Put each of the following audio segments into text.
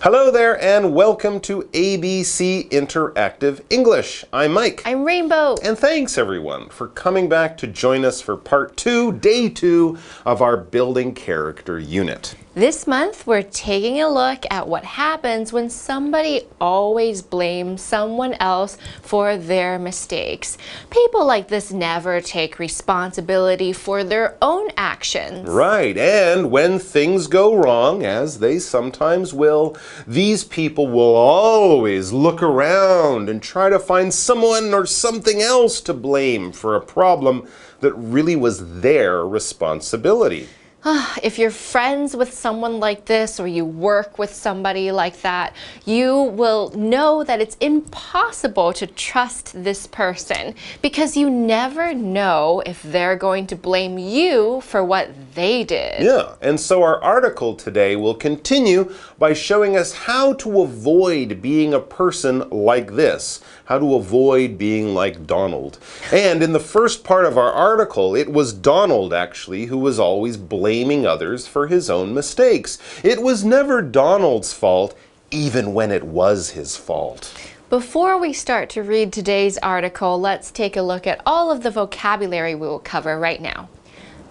Hello there and welcome to ABC Interactive English. I'm Mike. I'm Rainbow. And thanks everyone for coming back to join us for part 2, day 2 of our Building Character unit. This month, we're taking a look at what happens when somebody always blames someone else for their mistakes. People like this never take responsibility for their own actions. Right, and when things go wrong, as they sometimes will, these people will always look around and try to find someone or something else to blame for a problem that really was their responsibility. If you're friends with someone like this or you work with somebody like that, you will know that it's impossible to trust this person because you never know if they're going to blame you for what they did. Yeah, and so our article today will continue by showing us how to avoid being a person like this, how to avoid being like Donald. And in the first part of our article, it was Donald actually who was always blaming others for his own mistakes. It was never Donald's fault, even when it was his fault. Before we start to read today's article, let's take a look at all of the vocabulary we will cover right now.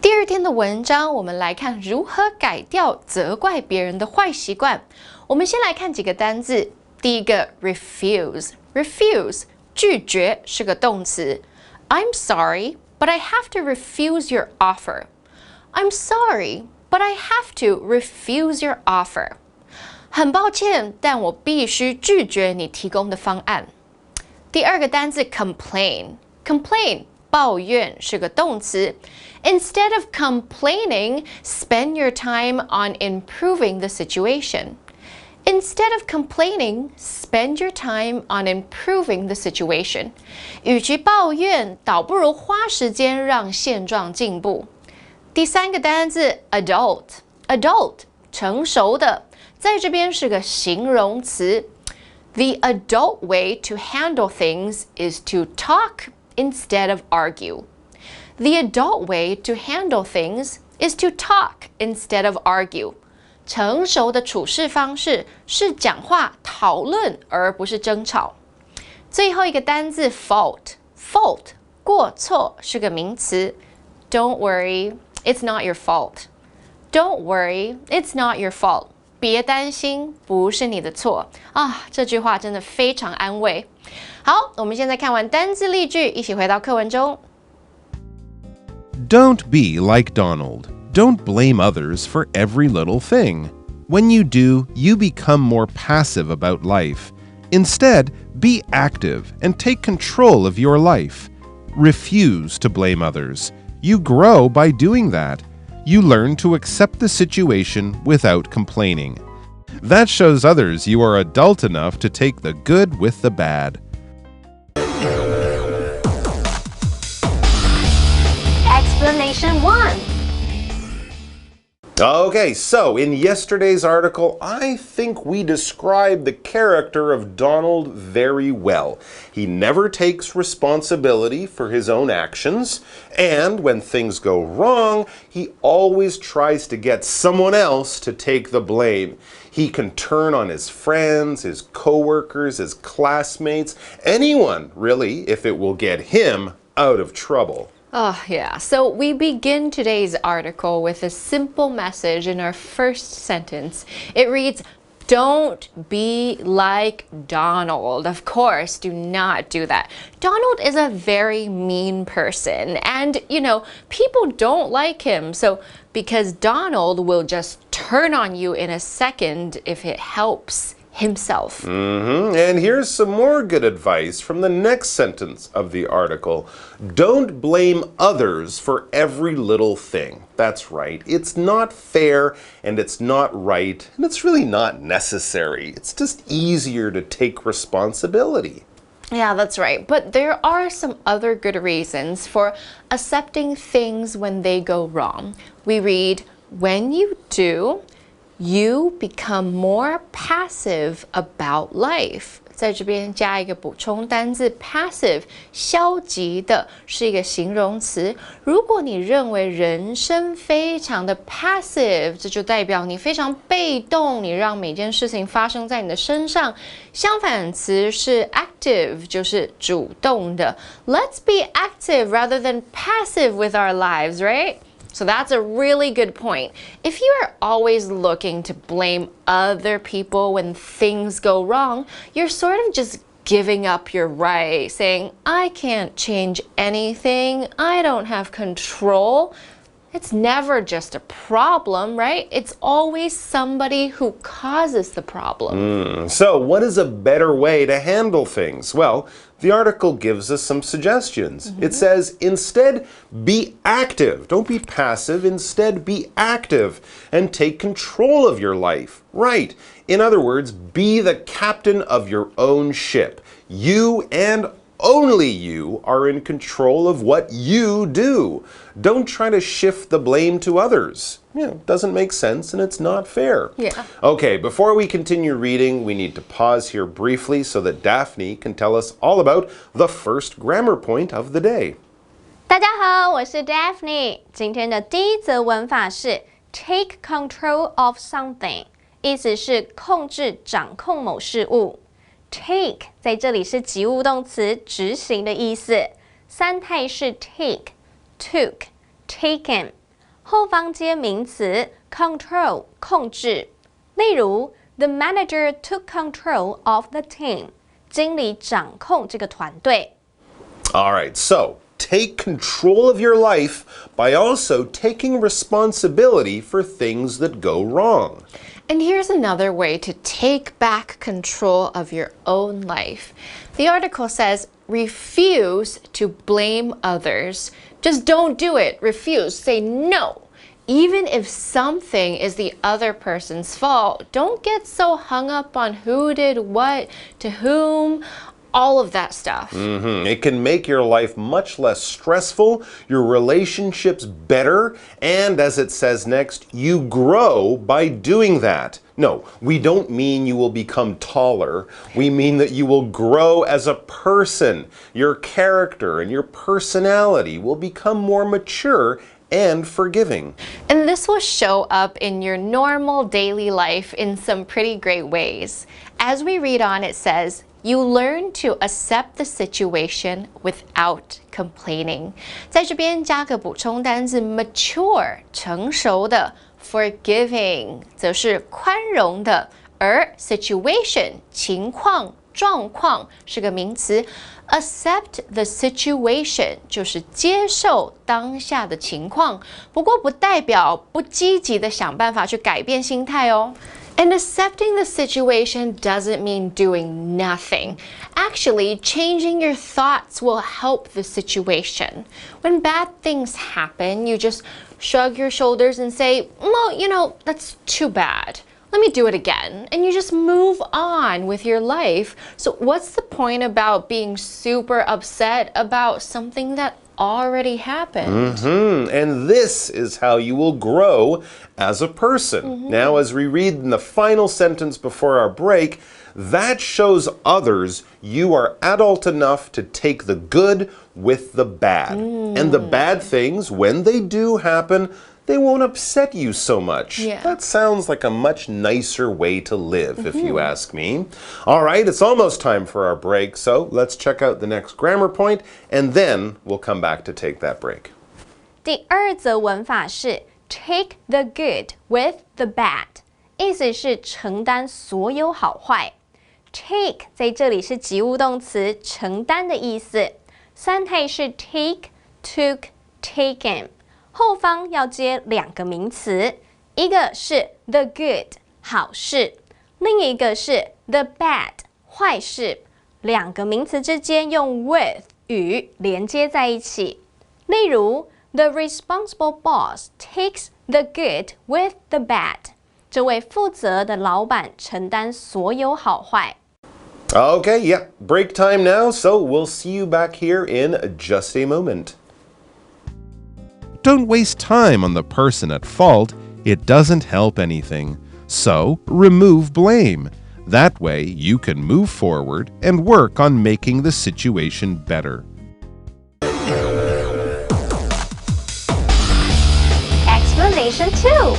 第二天的文章，我们来看如何改掉责怪别人的坏习惯。我们先来看几个单字。第一个 refuse，refuse 拒绝是个动词。I'm sorry, but I have to refuse your offer. I'm sorry, but I have to refuse your offer. 很抱歉，但我必须拒绝你提供的方案。第二个单字 complain，complain 抱怨是个动词。Instead of complaining, spend your time on improving the situation. Instead of complaining, spend your time on improving the situation. 与其抱怨，倒不如花时间让现状进步。第三个单字 adult 成熟的，在这边是个形容词。The adult way to handle things is to talk instead of argue. The adult way to handle things is to talk instead of argue. 成熟的处事方式是讲话、讨论，而不是争吵。最后一个单字 fault 过错是个名词。Don't worry, it's not your fault. Don't worry, it's not your fault. 别担心，不是你的错啊！这句话真的非常安慰。好，我们现在看完单字例句，一起回到课文中。Don't be like Donald. Don't blame others for every little thing. When you do, you become more passive about life. Instead, be active and take control of your life. Refuse to blame others. You grow by doing that. You learn to accept the situation without complaining. That shows others you are adult enough to take the good with the bad. Explanation 1. Okay, so in yesterday's article, I think we described the character of Donald very well. He never takes responsibility for his own actions, and when things go wrong, he always tries to get someone else to take the blame. He can turn on his friends, his coworkers, his classmates, anyone, really, if it will get him out of trouble. Oh, yeah. So we begin today's article with a simple message in our first sentence. It reads, don't be like Donald. Of course, do not do that. Donald is a very mean person and, people don't like him. So because Donald will just turn on you in a second if it helps himself. And here's some more good advice from the next sentence of the article. Don't blame others for every little thing. That's right. It's not fair and it's not right and it's really not necessary. It's just easier to take responsibility. Yeah, that's right. But there are some other good reasons for accepting things when they go wrong. We read, when you do, you become more passive about life. 在这边加一个补充单字 passive， 消极的是一个形容词。如果你认为人生非常的 passive， 这就代表你非常被动，你让每件事情发生在你的身上。相反词是 active， 就是主动的。Let's be active rather than passive with our lives, right? So that's a really good point. If you are always looking to blame other people when things go wrong, you're sort of just giving up your right, saying, I can't change anything, I don't have control. It's never just a problem, right? It's always somebody who causes the problem. So, what is a better way to handle things? Well, the article gives us some suggestions. It says, instead, be active. Don't be passive. Instead, be active and take control of your life. Right. In other words, be the captain of your own ship. You and only you are in control of what you do. Don't try to shift the blame to others. It doesn't make sense and it's not fair. Yeah. Okay, before we continue reading, we need to pause here briefly so that Daphne can tell us all about the first grammar point of the day. 大家好，我是 Daphne。今天的第一则文法是 take control of something， 意思是控制、掌控某事物。Take 在这里是及物动词，执行的意思。三态是 take、took、taken， 后方接名词 control 控制。例如 The manager took control of the team， 经理掌控这个团队。All right, so take control of your life by also taking responsibility for things that go wrong. And here's another way to take back control of your own life. The article says, refuse to blame others. Just don't do it. Refuse. Say no. Even if something is the other person's fault, don't get so hung up on who did what, to whom, all of that stuff. It can make your life much less stressful, your relationships better, and as it says next, you grow by doing that. No, we don't mean you will become taller. We mean that you will grow as a person. Your character and your personality will become more mature and forgiving. And this will show up in your normal daily life in some pretty great ways. As we read on, it says, you learn to accept the situation without complaining. 在这边加个补充单字 mature 成熟的 forgiving 则是宽容的，而 situation 情况状况是个名词 accept the situation 就是接受当下的情况，不过不代表不积极的想办法去改变心态哦。And accepting the situation doesn't mean doing nothing. Actually, changing your thoughts will help the situation. When bad things happen, you just shrug your shoulders and say, well, that's too bad. Let me do it again. And you just move on with your life. So what's the point about being super upset about something that already happened? And this is how you will grow as a person. Now, as we read in the final sentence before our break, that shows others you are adult enough to take the good with the bad. And the bad things, when they do happen, they won't upset you so much. Yeah. That sounds like a much nicer way to live, if you ask me. All right, it's almost time for our break, so let's check out the next grammar point, and then we'll come back to take that break. 第二则文法是 take the good with the bad， 意思是承担所有好坏。take 在这里是及物动词，承担的意思。三态是 take、took、taken。后方要接两个名词，一个是 the good 好事，另一个是 the bad 坏事，两个名词之间用 with 与连接在一起。例如 The responsible boss takes the good with the bad， 这位负责的老板承担所有好坏。Okay, yeah, break time now, so we'll see you back here in just a moment. Don't waste time on the person at fault. It doesn't help anything. So, remove blame. That way, you can move forward and work on making the situation better. Explanation 2.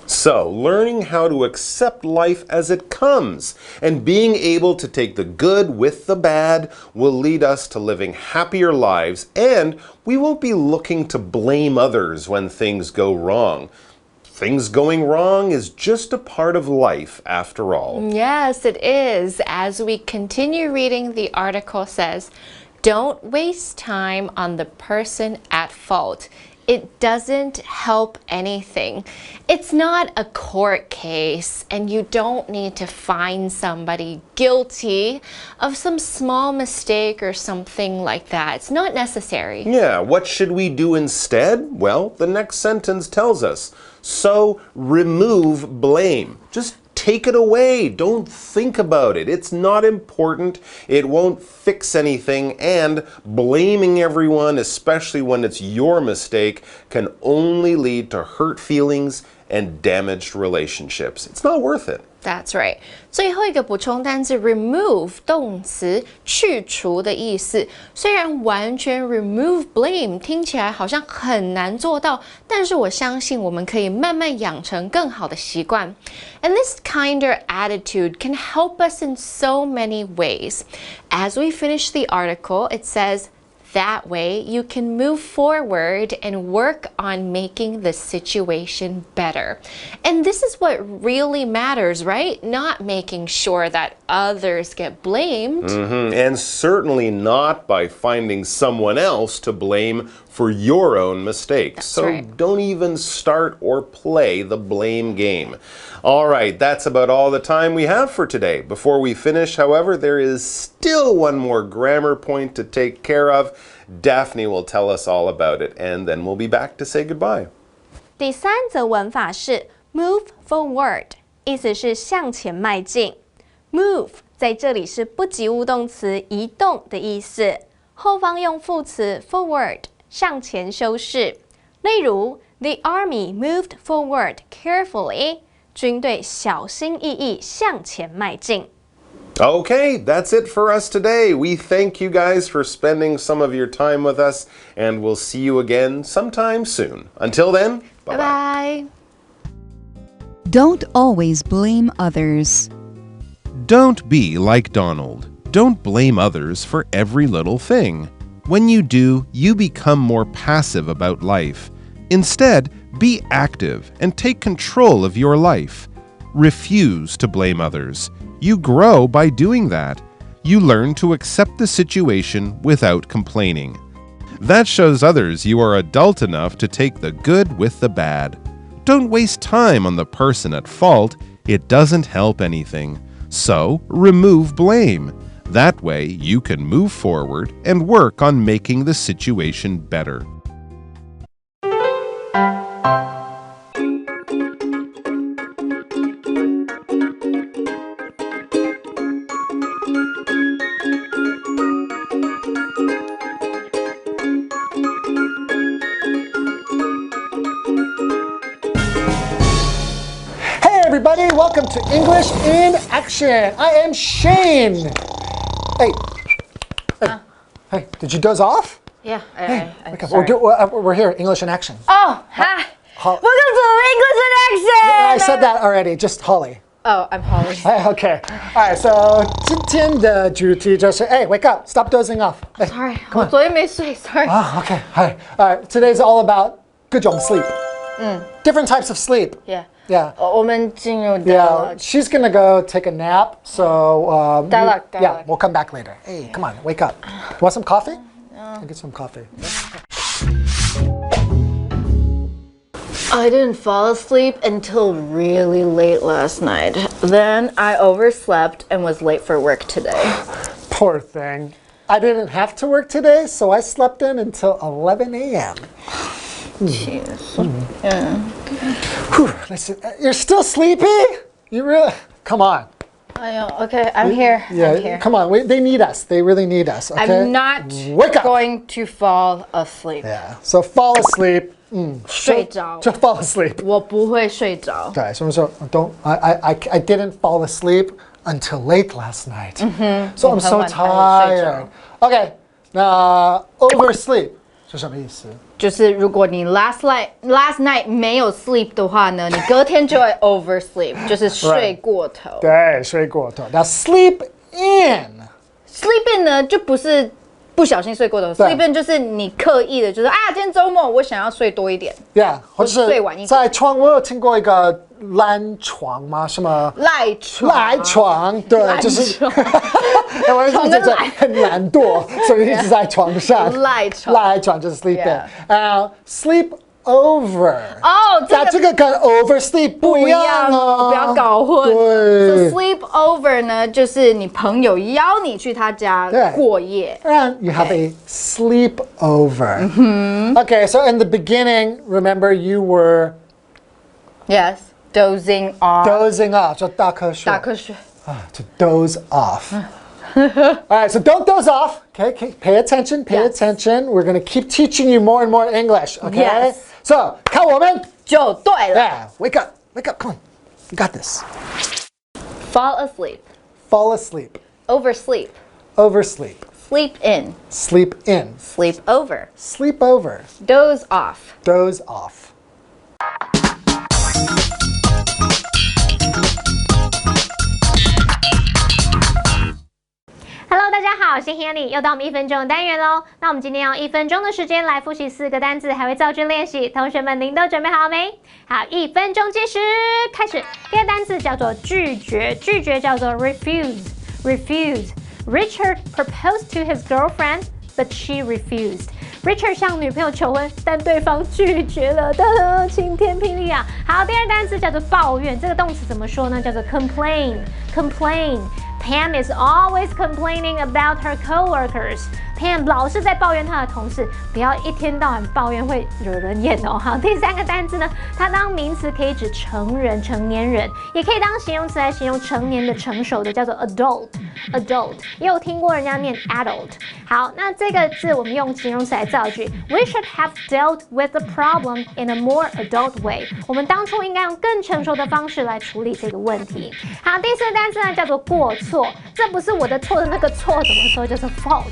So, learning how to accept life as it comes and being able to take the good with the bad will lead us to living happier lives, and we won't be looking to blame others when things go wrong. Things going wrong is just a part of life after all. Yes, it is. As we continue reading, the article says, don't waste time on the person at fault. It doesn't help anything. It's not a court case, and you don't need to find somebody guilty of some small mistake or something like that. It's not necessary. Yeah, what should we do instead? Well, the next sentence tells us. So, remove blame. Just take it away. Don't think about it. It's not important. It won't fix anything. And blaming everyone, especially when it's your mistake, can only lead to hurt feelings and damaged relationships. It's not worth it. That's right. 最后一个补充单字 remove 动词去除的意思，虽然完全 remove blame 听起来好像很难做到，但是我相信我们可以慢慢养成更好的习惯。And this kinder attitude can help us in so many ways. As we finish the article, it says, that way, you can move forward and work on making the situation better. And this is what really matters, right? Not making sure that others get blamed. And certainly not by finding someone else to blame for your own mistakes. So don't even start or play the blame game. All right, that's about all the time we have for today. Before we finish, however, there is still one more grammar point to take care of. Daphne will tell us all about it, and then we'll be back to say goodbye. 第三则文法是 move forward， 意思是向前迈进。move 在这里是不及物动词移动的意思，后方用副词 forward 向前修饰。例如 The army moved forward carefully， 军队小心翼翼向前迈进。Okay, that's it for us today. We thank you guys for spending some of your time with us, and we'll see you again sometime soon. Until then, bye-bye. Bye-bye. Don't always blame others. Don't be like Donald. Don't blame others for every little thing. When you do, you become more passive about life. Instead, be active and take control of your life. Refuse to blame others. You grow by doing that. You learn to accept the situation without complaining. That shows others you are adult enough to take the good with the bad. Don't waste time on the person at fault. It doesn't help anything. So, remove blame. That way, you can move forward and work on making the situation better. Everybody, welcome to English in Action. I am Shane. Hey, hey, did you doze off? Yeah, We're here, English in Action. Oh, hi. Welcome to English in Action. I said that already, just Holly. Oh, I'm Holly. Okay. All right, so 今天的主题就是 Hey, wake up, stop dozing off. Hey, Sorry, come on. 我昨天没睡 Sorry. Okay. All right, today's all about 各种 sleep. Different types of sleep. Yeah. Yeah. 我们进入 Yeah, she's gonna go take a nap. So Dialogue. yeah, we'll come back later. Hey, come on, wake up. You want some coffee? I'll get some coffee. I didn't fall asleep until really late last night. Then I overslept and was late for work today. Poor thing. I didn't have to work today, so I slept in until 11 a.m. Jeez. Yeah. Whew, listen, you're still sleepy? You really? Come on. I know. Okay, I'm here. Yeah, I'm here. come on. They need us. They really need us. Okay. I'm not Wake up. going to fall asleep. Yeah. So fall asleep. 睡着。就 fall asleep。我不会睡着。对，什么时候 I didn't fall asleep until late last night. So I'm so tired. OK， 那 oversleep 是什么意思？就是如果你 last night 没有 sleep 的话呢，你隔天就会 oversleep， 就是睡过头。对，睡过头。那 sleep in 呢，就不是不小心睡过头 ，sleep in 就是你刻意的，就是今天周末我想要睡多一点。Yeah， 或者是睡晚一点。在床，我有听过一个懒床吗？什么？赖床。对，就是。我就觉得很懒惰，所以一直在床上。赖床就是 sleep in。sleep over。这个跟 oversleep 不一样哦，不要搞混。对。So sleep over 呢，就是你朋友邀你去他家过夜。And you have a sleep over. Okay, so in the beginning, remember you were. Yes, dozing off. 就大瞌睡。大瞌睡。To doze off. All right, so don't doze off. Okay, pay attention. We're going to keep teaching you more and more English. Okay. Yes. So 看我们就对了。Yeah, wake up. Come on, you got this. Fall asleep. Oversleep. Sleep in. Sleep over. Doze off. Hello， 大家好，我是 Hanny， 又到我们1分钟的单元喽。那我们今天用1分钟的时间来复习4个单字，还会造句练习。同学们，您都准备好没？好，1分钟计时，开始。第二单词叫做拒绝，拒绝叫做 refuse。Richard proposed to his girlfriend, but she refused. Richard 向女朋友求婚，但对方拒绝了。晴天霹雳啊！好，第二单词叫做抱怨，这个动词怎么说呢？叫做 complain。Pam is always complaining about her coworkers. Pam 老是在抱怨她的同事，不要一天到晚抱怨会惹人厌哦。好，第三个单字呢，它当名词可以指成人、成年人，也可以当形容词来形容成年的、成熟的，叫做 adult。也有听过人家念 adult。好，那这个字我们用形容词来造句。We should have dealt with the problem in a more adult way. 我们当初应该用更成熟的方式来处理这个问题。好，第四个单词呢叫做过错，这不是我的错的那个错，怎么说？叫做 fault。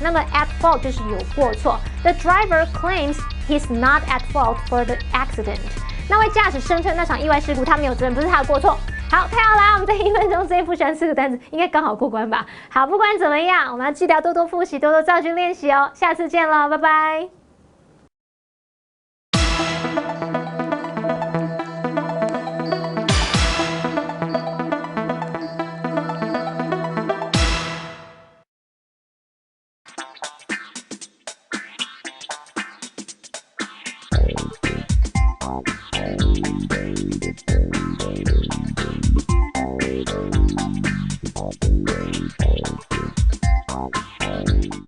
那么 at fault 就是有过错。The driver claims he's not at fault for the accident. 那位驾驶声称那场意外事故他没有责任，不是他的过错。好，太好了，我们在1分钟之内复习完4个单词，应该刚好过关吧？好，不管怎么样，我们要记得多多复习，多多造句练习哦。下次见了，拜拜。